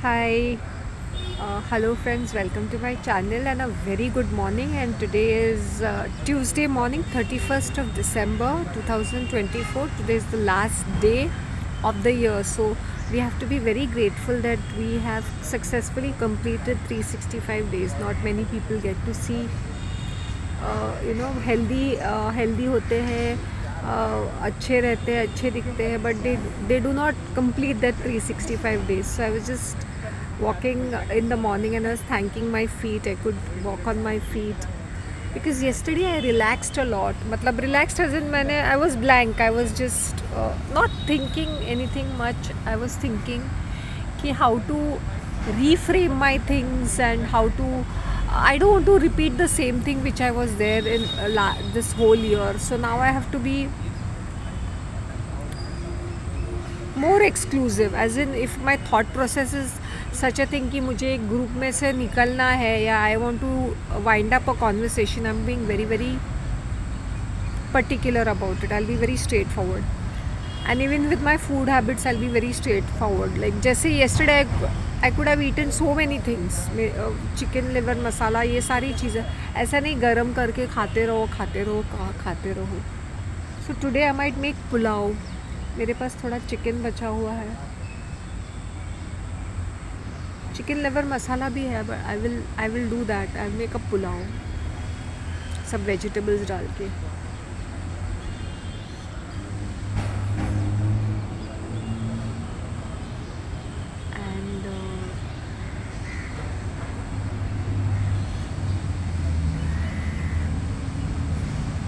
Hi, hello friends, welcome to my channel and a very good morning. And today is Tuesday morning, 31st of December 2024. Today is the last day of the year, so we have to be very grateful that we have successfully completed 365 days. Not many people get to see healthy होते हैं, अच्छे रहते हैं, अच्छे दिखते हैं, but they do not complete that 365 days. So I was just walking in the morning and I was thanking my feet. I could walk on my feet because yesterday I relaxed a lot. मतलब relaxed as in I was blank. I was just not thinking anything much. I was thinking कि how to reframe my things and how to I don't want to repeat the same thing which I was there in this whole year. So now I have to be more exclusive, as in if my thought process is such a thing कि मुझे एक group में से निकलना है या I want to wind up a conversation, I'm being very very particular about it. I'll be very straightforward. And even with my food habits, I'll be very straightforward. Like जैसे yesterday I could have eaten so many things, chicken liver masala, ये सारी चीज़ें ऐसा नहीं गरम करके खाते रहो. So today I might make pulao. मेरे पास थोड़ा चिकन बचा हुआ है, चिकन लिवर मसाला भी है, but I will do that. I'll make a pulao, सब वेजिटेबल्स डाल के.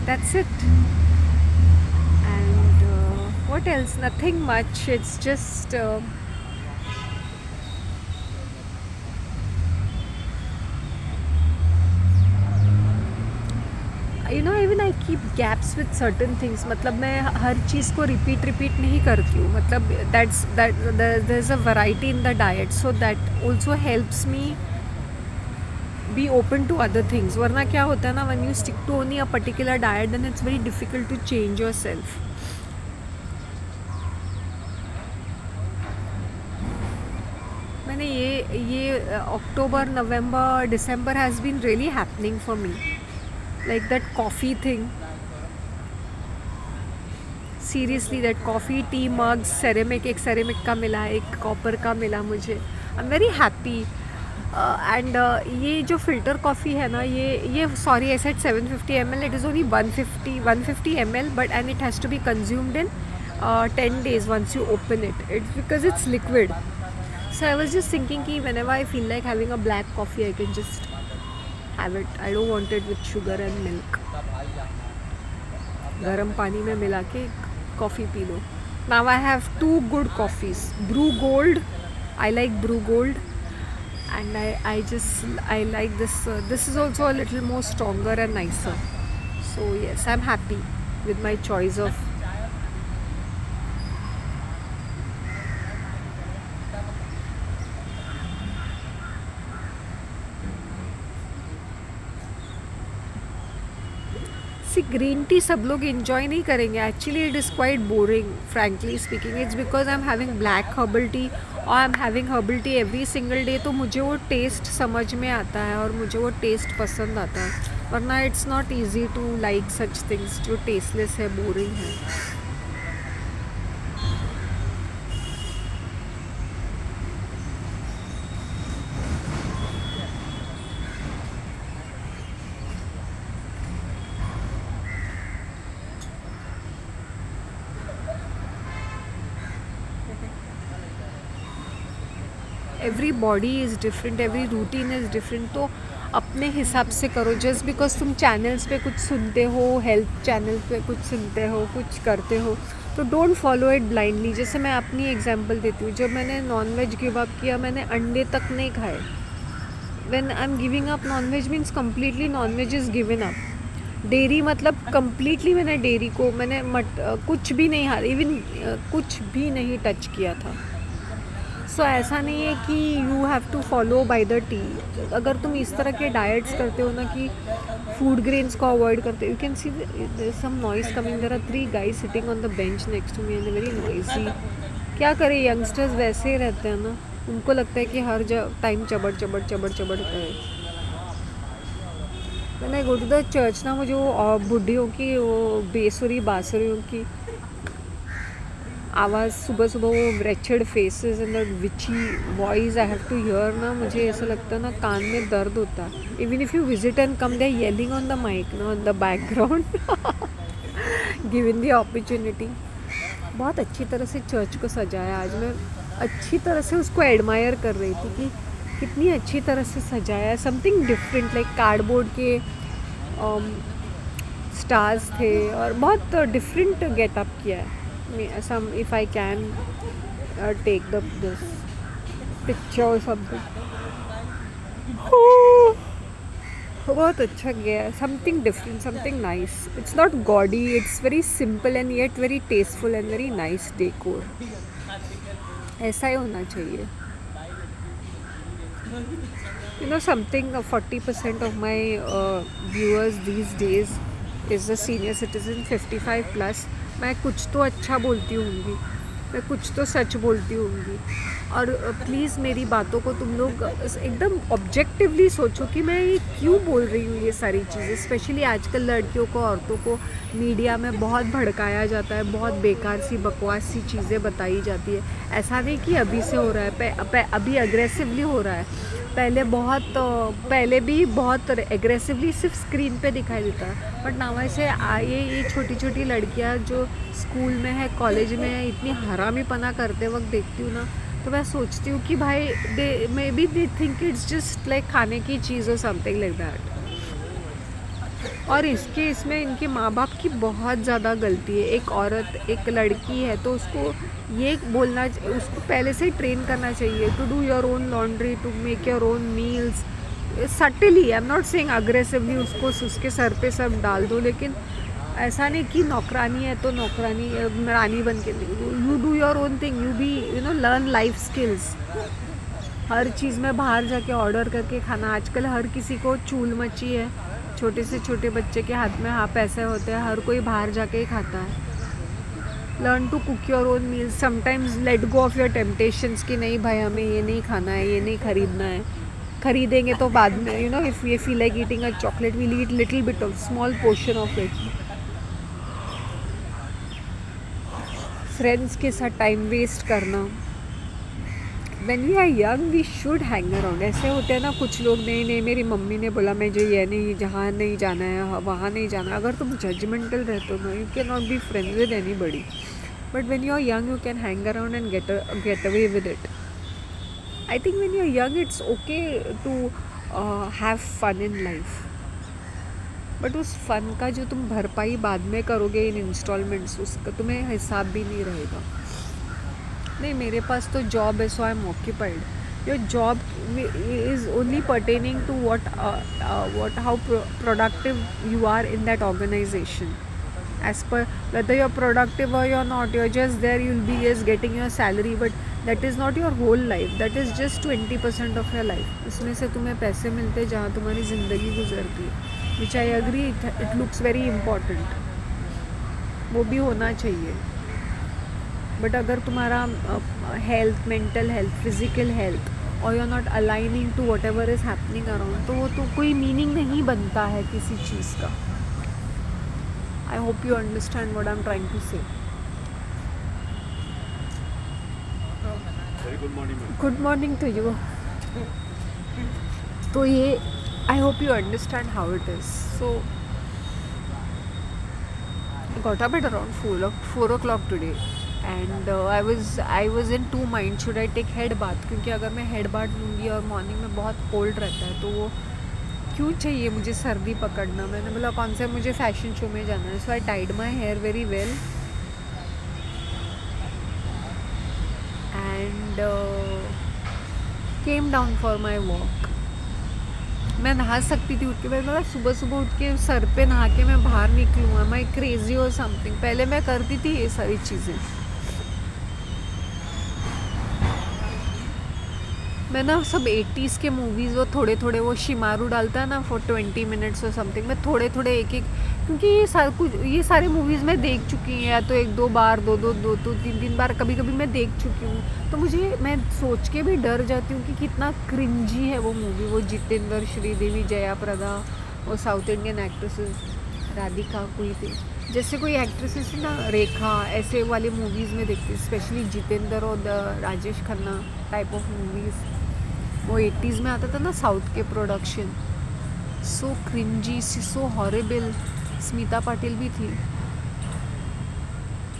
That's it. And what else? Nothing much. It's just even I keep gaps with certain things. मतलब मैं हर चीज़ को repeat नहीं करती हूँ. मतलब there's a variety in the diet, so that also helps me be open to other things. वरना क्या होता है ना, when you stick to only a particular diet, then it's very difficult to change yourself. मैंने ये October, November, December has been really happening for me. Like that coffee thing. Seriously, that coffee, tea mugs, एक ceramic का मिला, एक copper का मिला मुझे. I'm very happy. And ये जो फिल्टर कॉफ़ी है ना, ये sorry I said 750 ml, it is only 150 ml, but and it has to be consumed in 10 days once you open it. It's because it's liquid. So I was just thinking कि whenever I feel like having a black coffee, I can just have it. I don't want it with sugar and milk. गर्म पानी में मिला के coffee P low. Now I have two good coffees. Brew Gold, I like Brew Gold. And I like this. This is also a little more stronger and nicer. So yes, I'm happy with my choice of. See, green tea सब लोग enjoy नहीं करेंगे. Actually, it is quite boring. Frankly speaking, it's because I'm having black herbal tea और I am having herbal tea every single day, तो मुझे वो test समझ में आता है और मुझे वो टेस्ट पसंद आता है. वरना it's not easy to like such things जो टेस्टलेस है, बोरिंग है. Every body is different, every routine is different. तो अपने हिसाब से करो. जस्ट बिकॉज तुम चैनल्स पे कुछ सुनते हो, हेल्थ चैनल पे कुछ सुनते हो, कुछ करते हो, तो डोंट फॉलो इट ब्लाइंडली. जैसे मैं अपनी एग्जांपल देती हूँ. जब मैंने नॉनवेज गिव अप किया, मैंने अंडे तक नहीं खाए. When I am giving up nonveg means completely nonveg is given up. Dairy मतलब कम्प्लीटली मैंने डेयरी को कुछ भी नहीं इवन कुछ भी नहीं टच किया था. सो ऐसा नहीं है कि you have to follow by the T. अगर तुम इस तरह के डाइट्स करते हो ना कि फूड ग्रेन्स को अवॉइड करते हो, you can see there some noise coming. There are 3 guys sitting on the bench next to me and very noisy. क्या करें, यंगस्टर्स वैसे ही रहते हैं ना, उनको लगता है कि हर टाइम चबड़ चबड़ चबड़ चबड़ होता है। मैंने गो टू द चर्च ना, मुझे वो बुढ़ियों की वो बेसुरी बाँसुरियों की आवाज़, सुबह सुबह वो wretched faces and that witchy voice I have to hear ना, मुझे ऐसा लगता है ना कान में दर्द होता है। Even if you visit and come, they are yelling on the mic ना, on the background given the opportunity. बहुत अच्छी तरह से चर्च को सजाया आज। मैं अच्छी तरह से उसको एडमायर कर रही थी कि कितनी अच्छी तरह से सजाया है। समथिंग डिफरेंट, लाइक कार्डबोर्ड के स्टार्स थे और बहुत डिफरेंट गेटअप किया है। Some if I can take this picture और समथिंग, बहुत अच्छा गया है। Something different, something nice. It's not gaudy, it's very simple and yet very tasteful and very nice decor. ऐसा ही होना चाहिए। You know something, 40% of my viewers these days is a senior citizen, 55 plus। मैं कुछ तो अच्छा बोलती होंगी, मैं कुछ तो सच बोलती होंगी, और प्लीज़ मेरी बातों को तुम लोग एकदम ऑब्जेक्टिवली सोचो कि मैं ये क्यों बोल रही हूँ ये सारी चीज़ें। स्पेशली आजकल लड़कियों को, औरतों को मीडिया में बहुत भड़काया जाता है, बहुत बेकार सी बकवास सी चीज़ें बताई जाती है। ऐसा नहीं कि अभी से हो रहा है, अभी अग्रेसिवली हो रहा है, पहले भी बहुत एग्रेसिवली सिर्फ स्क्रीन पे दिखाई देता है। बट नाम से ये छोटी छोटी लड़कियां जो स्कूल में है, कॉलेज में है, इतनी हरामीपना करते वक्त देखती हूँ ना, तो मैं सोचती हूँ कि भाई may be they think it's just like खाने की चीज़ और समथिंग लाइक दैट। और इसमें इनके माँ बाप की बहुत ज़्यादा गलती है। एक औरत, एक लड़की है तो उसको ये बोलना, उसको पहले से ही ट्रेन करना चाहिए to do your own laundry, to make your own meals subtly. I am not saying aggressively उसको उसके सर पे सब डाल दो, लेकिन ऐसा नहीं कि नौकरानी है तो नौकरानी रानी बन के। You do your own thing, you be learn life skills. हर चीज़ में बाहर जाके ऑर्डर करके खाना, आजकल हर किसी को चूल मची है। छोटे से छोटे बच्चे के हाथ में पैसे होते हैं, हर कोई बाहर जाके ही खाता है। Learn to cook your own meals. Sometimes let go of your temptations कि नहीं भाई हमें ये नहीं खाना है, ये नहीं खरीदना है। खरीदेंगे तो बाद में, if we feel like eating a chocolate, we'll eat little bit of small portion of it. Friends के साथ टाइम वेस्ट करना। When we are young we should hang around. ऐसे होते हैं ना कुछ लोग, नहीं मेरी मम्मी ने बोला मुझे ये नहीं, जहाँ नहीं जाना है वहाँ नहीं जाना। अगर तुम जजमेंटल रहते हो ना, you can not be friends with anybody. But when you are young you can hang around and get away with it. I think when you are young it's okay to have fun in life, but उस fun का जो तुम भरपाई बाद में करोगे इन installments, उसका तुम्हें हिसाब भी नहीं रहेगा। नहीं, मेरे पास तो जॉब है, so I am occupied. Your job is only pertaining to what how productive you are in that organization. As per whether you're productive or you're not, you're just there, you'll be just getting your salary, but that is not your whole life. That is just 20% of your life. उसमें से तुम्हें पैसे मिलते हैं जहाँ तुम्हारी ज़िंदगी गुजरती है, which I agree, it looks very important, वो भी होना चाहिए। बट अगर तुम्हारा health, mental health, physical health, और you are not aligning to whatever is happening around, तो वो तो कोई मीनिंग नहीं बनता है किसी चीज़ का। I hope you understand what I am trying to say. Good morning to you. तो ये I hope you understand how it is. So got up at around 4 o'clock today and I was in two mind, should I take head bath, क्योंकि अगर मैं head bath लूँगी और morning में बहुत cold रहता है तो वो क्यों चाहिए मुझे सर्दी पकड़ना। मैंने बोला कौन से मुझे फैशन शो में जाना है। So I tied my hair very well and came down for my walk. मैं नहा सकती थी उठ के, मतलब सुबह सुबह उठ के सर पे नहा के मैं बाहर निकलूँगा, मैं क्रेजी और समथिंग। पहले मैं करती थी ये सारी चीज़ें। मैं ना सब 80s के मूवीज़ वो थोड़े थोड़े वो शिमारू डालता है ना फॉर 20 मिनट्स और समथिंग, मैं थोड़े थोड़े एक एक क्योंकि ये सारे मूवीज़ मैं देख चुकी हूँ, या तो एक दो बार, दो तीन तीन बार कभी कभी मैं देख चुकी हूँ। तो मैं सोच के भी डर जाती हूँ कि कितना क्रिंजी है वो मूवी। वो जितेंद्र, श्रीदेवी, जया प्रदा, वो साउथ इंडियन एक्ट्रेसेस, राधिका कोई थी, जैसे कोई एक्ट्रेसेस ना, रेखा, ऐसे वाले मूवीज़ में देखती हूँ। स्पेशली जितेंद्र और Rajesh Khanna type of movies, वो 80s में आता था ना, साउथ के production, so cringy, so horrible. Smita Patil भी थी।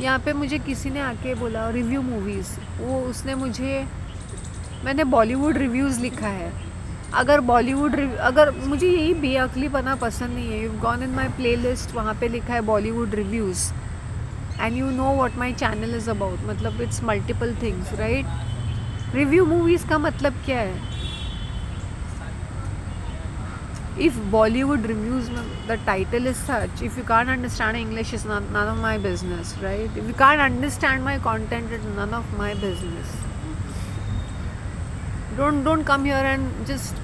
यहाँ पे मुझे किसी ने आके बोला रिव्यू मूवीज़, वो उसने मैंने बॉलीवुड रिव्यूज़ लिखा है। अगर अगर मुझे यही बेअक्लीपना पसंद नहीं है, you gone in my playlist, वहाँ पे लिखा है Bollywood reviews, and you know what my channel is about, मतलब it's multiple things, right. Review movies का मतलब क्या है? If Bollywood reviews, the title is such, if you can't understand English, it's none of my business, right? If you can't understand my content, it's none of my business. Don't come here and just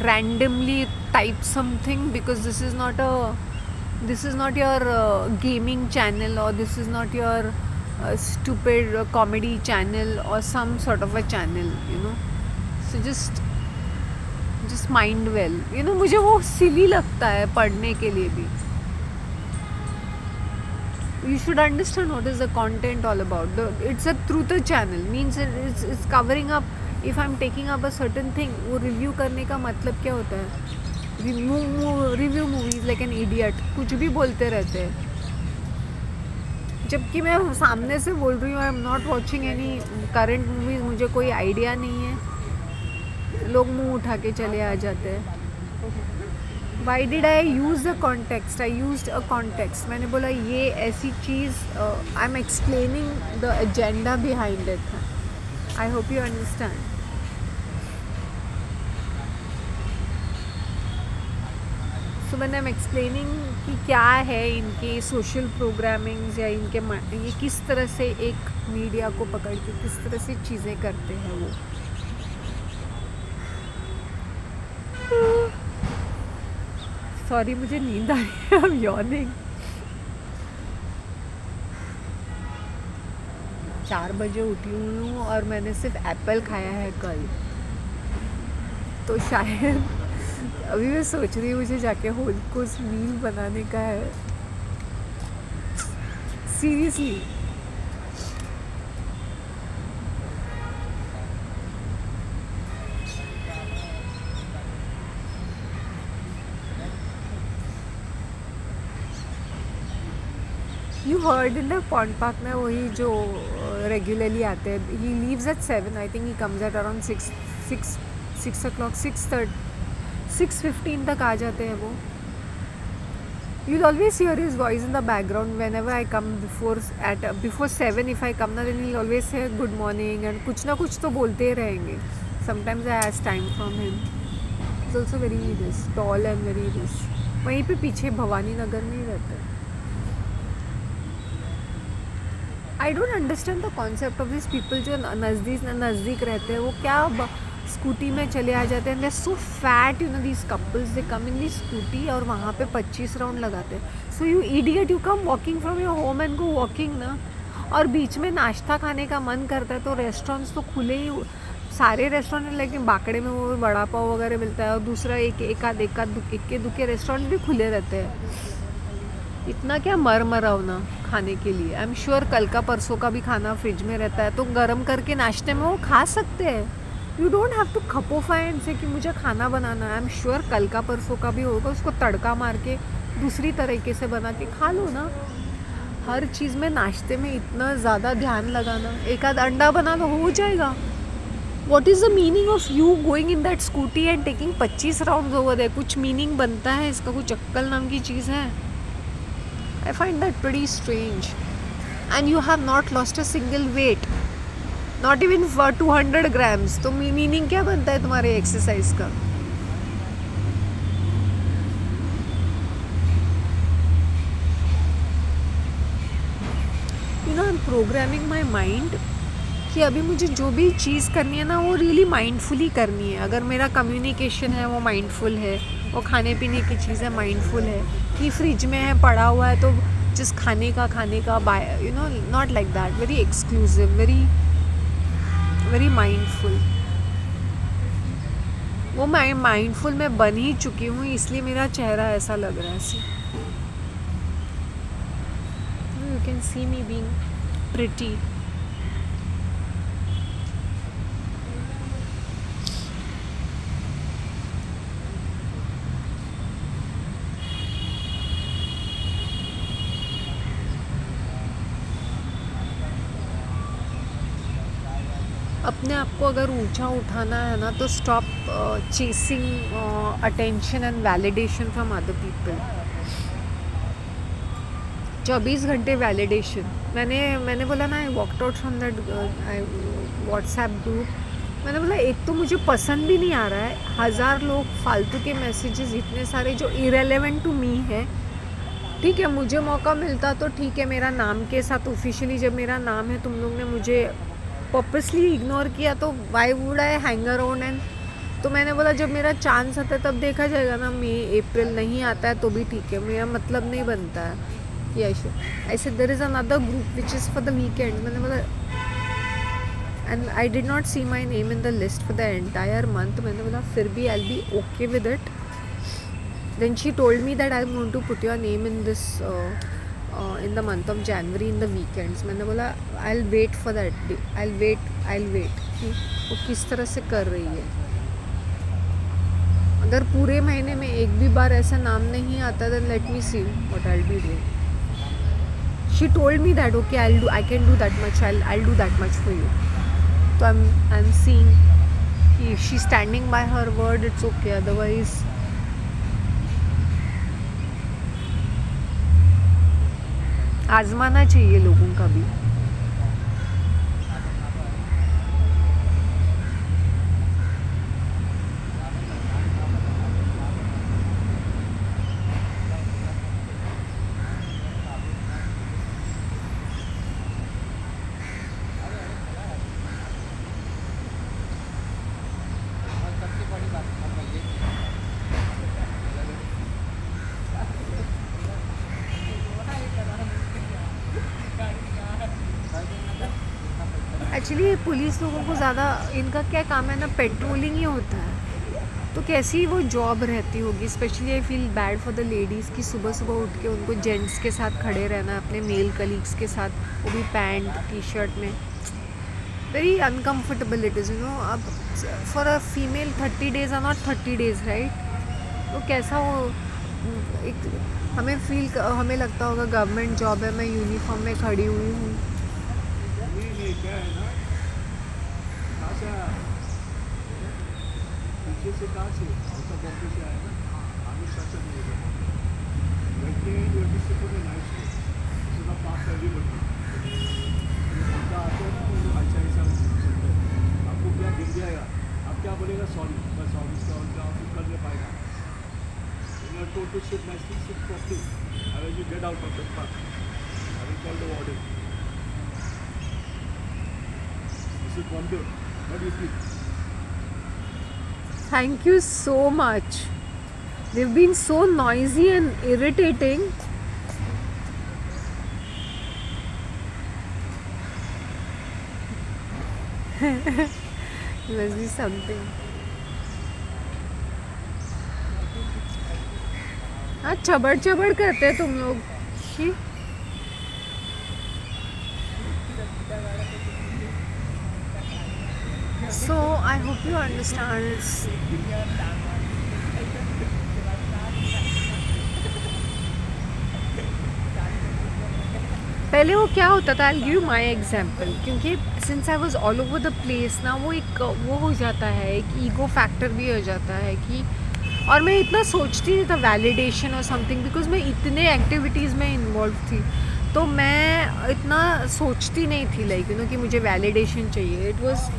randomly type something, because this is not your gaming channel, or this is not your stupid comedy channel or some sort of a channel, you know. So just mind well, you know, मुझे वो सिली लगता है पढ़ने के लिए भी। You should understand what is the content all about. It's a through the channel, means it's covering up. If I am taking up a certain thing, वो review करने का मतलब क्या होता है? Review movies like an idiot, कुछ भी बोलते रहते हैं, जबकि मैं सामने से बोल रही हूँ आई am not watching any current movies, मुझे कोई आइडिया नहीं है, लोग मुंह उठा के चले आ जाते हैं। Why did I use a context? I used a context. मैंने बोला ये ऐसी चीज़, I am explaining the agenda behind it. I hope you understand. So मैंने आई एम एक्सप्लेनिंग कि क्या है इनके सोशल प्रोग्रामिंग्स, या ये किस तरह से एक मीडिया को पकड़ के किस तरह से चीज़ें करते हैं वो। सॉरी, मुझे नींद आ रही है, आई एम यॉर्निंग। 4 बजे उठी हुई हूँ और मैंने सिर्फ एप्पल खाया है कल, तो शायद अभी मैं सोच रही हूँ मुझे जाके होल कोर्स मील बनाने का है, seriously. You heard in the pond park में, वही जो रेगुलरली आते हैं। He leaves eight 7, I think he comes at around 6 o'clock, 6:15 तक आ जाते हैं वो। You'll always hear his voice in the background whenever I come before 7. If I come na, then he'll always say good morning and कुछ ना कुछ तो बोलते ही रहेंगे. Sometimes I ask time from him. He's also very tall and very rich. वहीं पे पीछे भवानी नगर में ही रहता है. I don't understand the concept of these people जो नज़दीक रहते हैं, वो क्या स्कूटी में चले आ जाते हैं. They're so fat, you know, these couples, they come in the scooty और वहाँ पे 25 राउंड लगाते हैं. So you idiot, you come walking from your home and go walking ना. और बीच में नाश्ता खाने का मन करता है तो रेस्टोरेंट्स तो खुले ही, सारे रेस्टोरेंट, लेकिन बाकड़े में वो बड़ा पाव वगैरह मिलता है और दूसरा एक दुके रेस्टोरेंट भी खुले रहते हैं. इतना क्या मराओ ना खाने के लिए. आई एम श्योर कल का परसों का भी खाना फ्रिज में रहता है, तो गर्म करके नाश्ते में वो खा सकते हैं. यू डोंट हैव टू खपोफाई से कि मुझे खाना बनाना है. आई एम श्योर कल का परसों का भी होगा, उसको तड़का मार के दूसरी तरीके से बना के खा लो ना. हर चीज़ में नाश्ते में इतना ज़्यादा ध्यान लगाना, एक आध अंडा बना लो, हो जाएगा. What is the meaning of you going in that scooty and taking 25 round over there? कुछ मीनिंग बनता है इसका? कुछ अक्कल नाम की चीज़ है? I find that pretty strange. And you have not lost a single weight, not even for 200 grams. तो मीनिंग क्या बनता है तुम्हारे एक्सरसाइज का? You know, I'm programming my mind कि अभी मुझे जो भी चीज़ करनी है ना, वो रियली माइंडफुली करनी है. अगर मेरा कम्युनिकेशन है वो माइंडफुल है, वो खाने पीने की चीज़ है माइंडफुल है, कि फ्रिज में है पड़ा हुआ है तो जिस खाने का by you know, not like that, very exclusive, very very mindful. वो मैं माइंडफुल में बन ही चुकी हूँ, इसलिए मेरा चेहरा ऐसा लग रहा है। See you can see me being pretty. अपने आप को अगर ऊंचा उठाना है ना तो stop chasing attention and validation from other people. 24 घंटे वैलिडेशन। मैंने बोला ना, I walked out from that WhatsApp group. मैंने बोला एक तो मुझे पसंद भी नहीं आ रहा है, 1000 लोग फालतू के मैसेजेस इतने सारे जो इरेलेवेंट टू मी है। ठीक है, मुझे मौका मिलता तो ठीक है, मेरा नाम के साथ ऑफिशियली जब मेरा नाम है, तुम लोग ने मुझे पर्पसली इग्नोर किया तो why would I hang around and. तो मैंने बोला जब मेरा चांस आता है तब देखा जाएगा ना, मई अप्रैल नहीं आता है तो भी ठीक है, मेरा मतलब नहीं बनता है कि I said there is another group which is for the weekend. मैंने बोला and I did not see my name in the list for the entire month. मैंने बोला फिर भी I will be okay with it. Then she told me that I am going to put your name in this in the month of January in the weekends। मैंने बोला I'll wait for that day, I'll wait कि वो किस तरह से कर रही है। अगर पूरे महीने में एक भी बार ऐसा नाम नहीं आता then let me see what I'll be doing। She told me that okay I can do that much, I'll do that much for you। तो I'm seeing कि if she's standing by her word it's okay, otherwise आजमाना चाहिए लोगों का भी। Actually police लोगों को ज़्यादा इनका क्या काम है ना, पेट्रोलिंग ही होता है। तो कैसी वो जॉब रहती होगी। Specially I feel bad for the ladies कि सुबह सुबह उठ के उनको जेंट्स के साथ खड़े रहना है, अपने मेल कलीग्स के साथ, वो भी पैंट टी शर्ट में। Very uncomfortable it is, you know. अब for a female 30 days are not 30 days, right. तो कैसा वो एक हमें लगता होगा गवर्नमेंट जॉब है, मैं यूनिफॉर्म में खड़ी हुई हूँ। क्या है ना, पीछे से कहाँ से आउट बॉम्बे से आया ना, आमिर शासन नहीं होगा लड़के से पूरे नाइट से पास एवरीबडी आते हैं ना, वो लोग अच्छा ऐसा चलते हैं। आपको क्या गिर जाएगा, आप क्या बोलेगा सॉरी, बस ऑफिस का उनका ऑफिस कर नहीं पाएगा। Told to sit nicely sit properly, I will get out of the park, I will call the warden. Wonder, what do you think? Thank you so much. They've been so noisy and irritating. Must be something. हाँ, चबड़ चबड़ करते हैं तुम लोग। So I hope you understand. पहले वो क्या होता था, I'll give you my example, क्योंकि since I was all over the place ना, वो हो जाता है, एक ईगो फैक्टर भी हो जाता है कि, और मैं इतना सोचती नहीं था वैलिडेशन और समथिंग, बिकॉज मैं इतने एक्टिविटीज़ में इन्वॉल्व थी, तो मैं इतना सोचती नहीं थी लाइक यू नो कि मुझे वैलिडेशन चाहिए। It was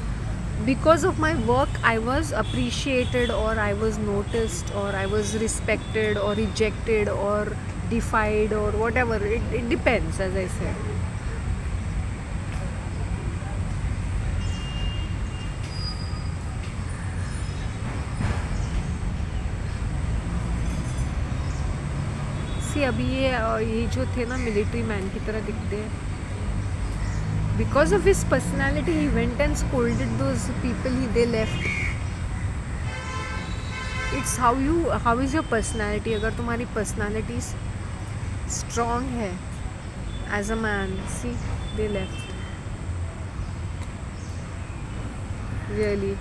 because of my work I was appreciated, or I was noticed, or I was respected, or rejected, or defied, or whatever. It depends, as I said. सी अभी ये जो थे ना military man की तरह दिखते हैं. Because of his personality, he went and scolded those people they left. It's how is your personality. अगर तुम्हारी personality strong है as a man, see, they left. Really.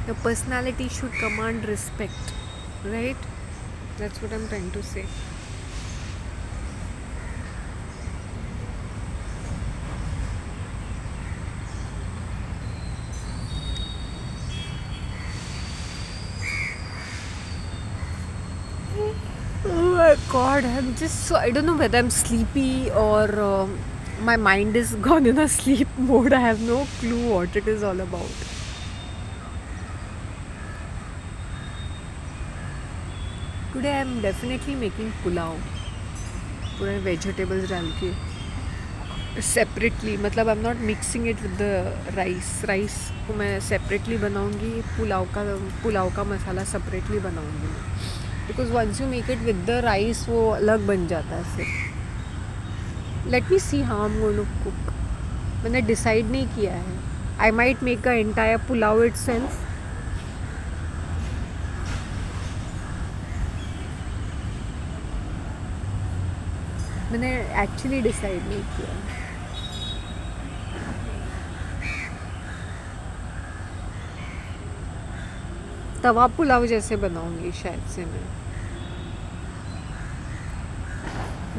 Your personality should command respect, right? That's what I'm trying to say. Oh my god, I don't know whether I'm sleepy or my mind is gone in a sleep mode. I have no clue what it is all about. Today I'm definitely making pulao. पूरे vegetables डाल के separately, मतलब I'm not mixing it with the rice को मैं separately बनाऊंगी. पुलाव का मसाला separately बनाऊंगी मैं. Because once you make it with the rice वो अलग बन जाता है फिर. Let me see how I'm going to cook. मैंने decide नहीं किया है. I might make a entire pulao itself. मैंने actually decide नहीं किया. तवा पुलाव जैसे बनाऊंगी शायद से मैं.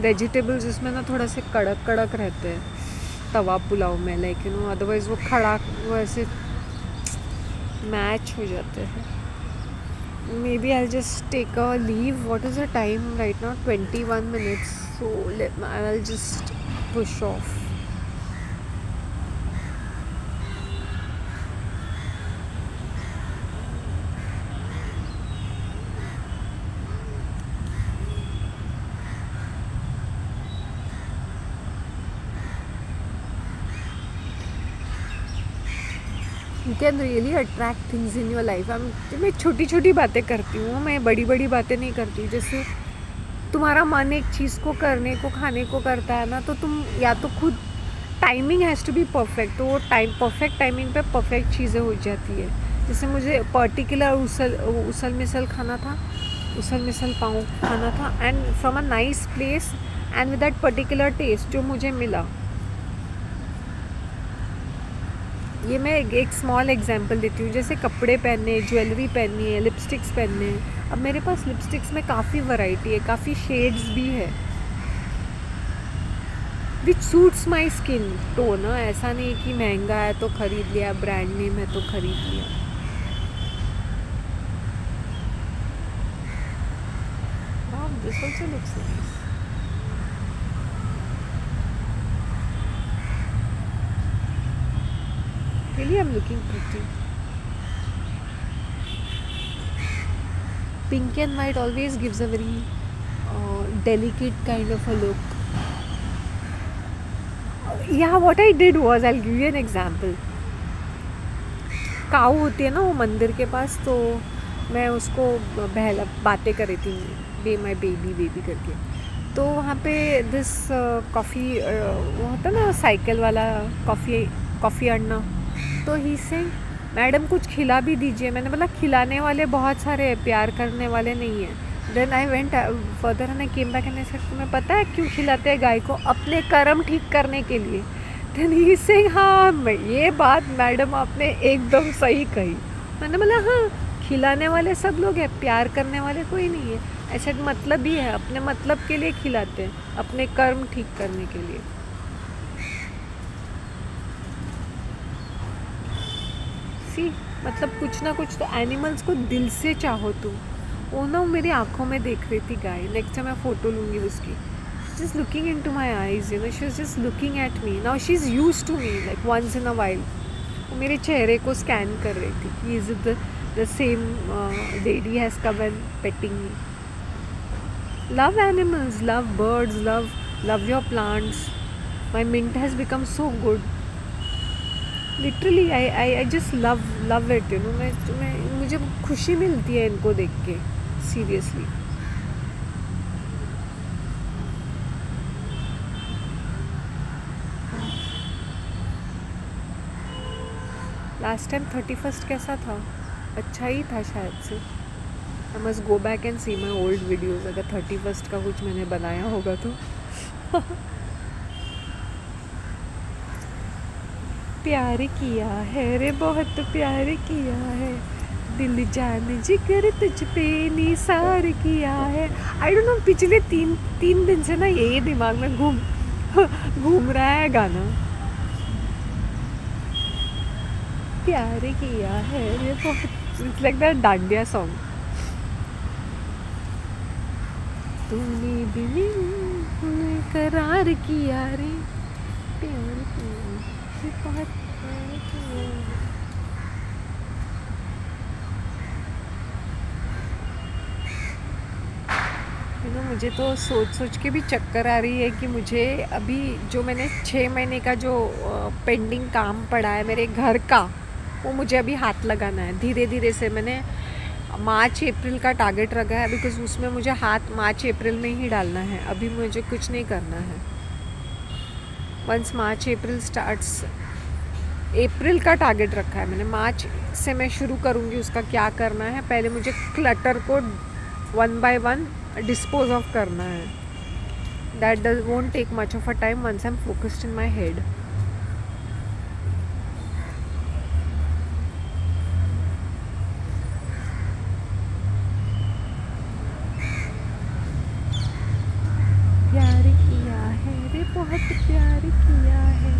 वेजिटेबल्स इसमें ना थोड़ा से कड़क रहते हैं तवा पुलाव में, लेकिन अदरवाइज़ वो खड़ा वो ऐसे मैच हो जाते हैं. May be I just take a leave. What is the time right now? 21 minutes. So I will just push off. You can really attract things in your life. मैं छोटी बातें करती हूँ, मैं बड़ी बातें नहीं करती हूँ. जैसे तुम्हारा मन एक चीज़ को करने को खाने को करता है ना, तो तुम या तो खुद timing has to be perfect, तो वो परफेक्ट टाइमिंग पे परफेक्ट चीज़ें हो जाती है. जैसे मुझे पर्टिकुलर उसल मिसल खाना था, उसल मिसल पाव खाना था, and from a nice place and with that particular taste जो मुझे मिला. ये मैं एक स्मॉल एग्जांपल देती हूँ. जैसे कपड़े पहनने, ज्वेलरी पहननी है, लिपस्टिक्स पहनने हैं. अब मेरे पास लिपस्टिक्स में काफ़ी वैरायटी है, काफ़ी शेड्स भी है विच सूट्स माई स्किन टोन. ऐसा नहीं कि महंगा है तो ख़रीद लिया, ब्रांड नेम है तो ख़रीद लिया. वाह, this also looks nice. Really, I'm looking pretty. Pink and white always gives a very delicate kind of a look. Yeah, what I did was, I'll give you an example. काऊ होती है ना वो मंदिर के पास, तो मैं उसको बातें कर रही थी, बे माई बेबी करके. तो वहाँ पे दिस कॉफ़ी वो होता ना साइकिल वाला कॉफ़ी अड़ना. तो ही से मैडम कुछ खिला भी दीजिए. मैंने बोला खिलाने वाले बहुत सारे हैं, प्यार करने वाले नहीं हैं. Then I went further and I came back and I said तुम्हें पता है क्यों खिलाते हैं गाय को? अपने कर्म ठीक करने के लिए. देन ही से हाँ, ये बात मैडम आपने एकदम सही कही. मैंने बोला हाँ, खिलाने वाले सब लोग हैं, प्यार करने वाले कोई नहीं है. ऐसा मतलब ही है, अपने मतलब के लिए खिलाते हैं, अपने कर्म ठीक करने के लिए. मतलब कुछ ना कुछ तो एनिमल्स को दिल से चाहो तुम. वो ना मेरी आँखों में देख रही थी गाय. नेक्स्ट टाइम मैं फ़ोटो लूँगी उसकी. Just looking into my eyes, you know, she is just looking at me. Now she is used to me like once in a while. वो मेरे चेहरे को स्कैन कर रही थी कि is it the same lady has come and petting me. Love animals, love birds, love your plants. My mint has become so good. Literally I just love it, you know. मुझे खुशी मिलती है इनको देख के. सीरियसली। लास्ट टाइम 31st कैसा था? अच्छा ही था शायद से। I must go back and see my old videos, अगर 31st का कुछ मैंने बनाया होगा तो। प्यार किया है रे बहुत प्यार किया है, दिल जान जिगर तुझ पे निसार किया है। आई डोंट नो, पिछले तीन दिन से ना यही दिमाग में घूम रहा है गाना। प्यार किया है रे बहुत, it's like that dandiya song. तूने दिल करार किया रे, प्यार किया रे बहुत प्यार किया। मुझे तो सोच के भी चक्कर आ रही है कि मुझे अभी जो मैंने 6 महीने का जो पेंडिंग काम पड़ा है मेरे घर का, वो मुझे अभी हाथ लगाना है धीरे धीरे से। मैंने मार्च अप्रैल का टारगेट रखा है, बिकॉज उसमें मुझे हाथ मार्च अप्रैल में ही डालना है। अभी मुझे कुछ नहीं करना है। वंस मार्च अप्रैल स्टार्ट्स, अप्रैल का टारगेट रखा है मैंने, मार्च से मैं शुरू करूँगी उसका क्या करना है। पहले मुझे क्लटर को 1 by 1 डिस्पोज ऑफ करना है। That won't take much of a time once I am focused in my head. प्यार किया है रे बहुत प्यार किया है।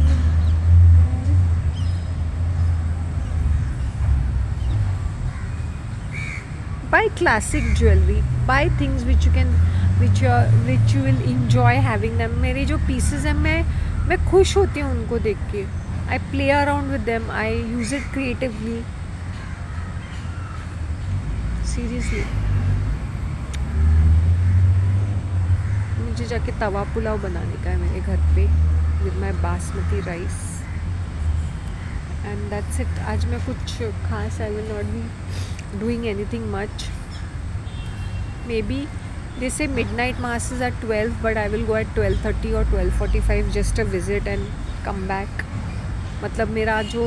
Buy classic jewelry, buy things which you will enjoy having them. मेरे जो pieces हैं मैं खुश होती हूँ उनको देख के। I play around with them, I use it creatively. Seriously. मुझे जाके तवा पुलाव बनाने का है मेरे घर पे with my basmati rice. And that's it. आज मैं कुछ खास, I will not be doing anything much. Maybe they say midnight masses at 12, but I will go at 12:30 or 12:45 just a visit and come back. मतलब मेरा जो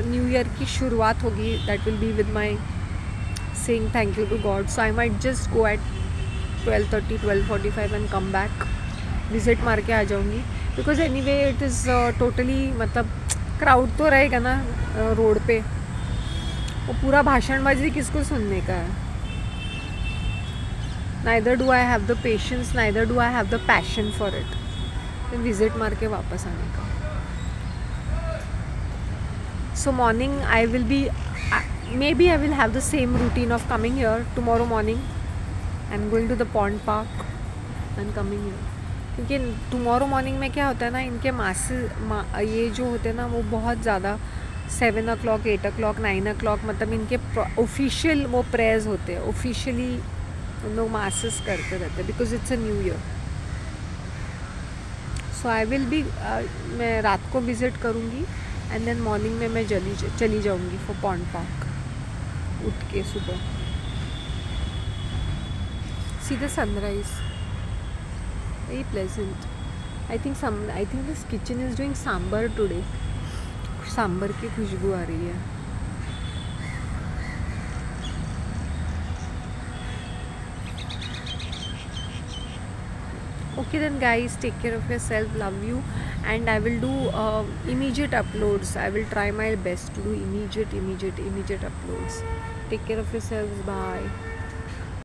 new year की शुरुआत होगी, that will be with my saying thank you to God. So I might just go at 12:30 12:45 and come back, visit मार के आ जाऊँगी, because anyway it is totally, मतलब क्राउड तो रहेगा ना रोड पे, वो पूरा भाषणबाजी किसको सुनने का है। Neither do I have the patience, neither do I have the passion for it. फिर विजिट मार के वापस आने का। So morning I will be, may be I will have the same routine of coming here tomorrow morning and going to the pond park and coming here. क्योंकि tomorrow morning में क्या होता है ना, इनके ये जो होते हैं ना वो बहुत ज़्यादा 7 o'clock 8 o'clock 9 o'clock, मतलब इनके ऑफिशियल वो प्रेयर्स होते हैं, ऑफिशियली उन लोग मासेस करते रहते हैं, because it's a new year. So I will B, मैं रात को विज़िट करूँगी एंड देन मॉर्निंग में मैं चली जाऊँगी फॉर पॉन्ड पार्क उठ के सुबह, सीधे sunrise. Very pleasant. I think this kitchen is doing sambar today. Sambar की खुशबू आ रही है। Okay then guys, take care of yourself, love you, and I will do immediate uploads. I will try my best to do immediate uploads. Take care of yourselves, bye.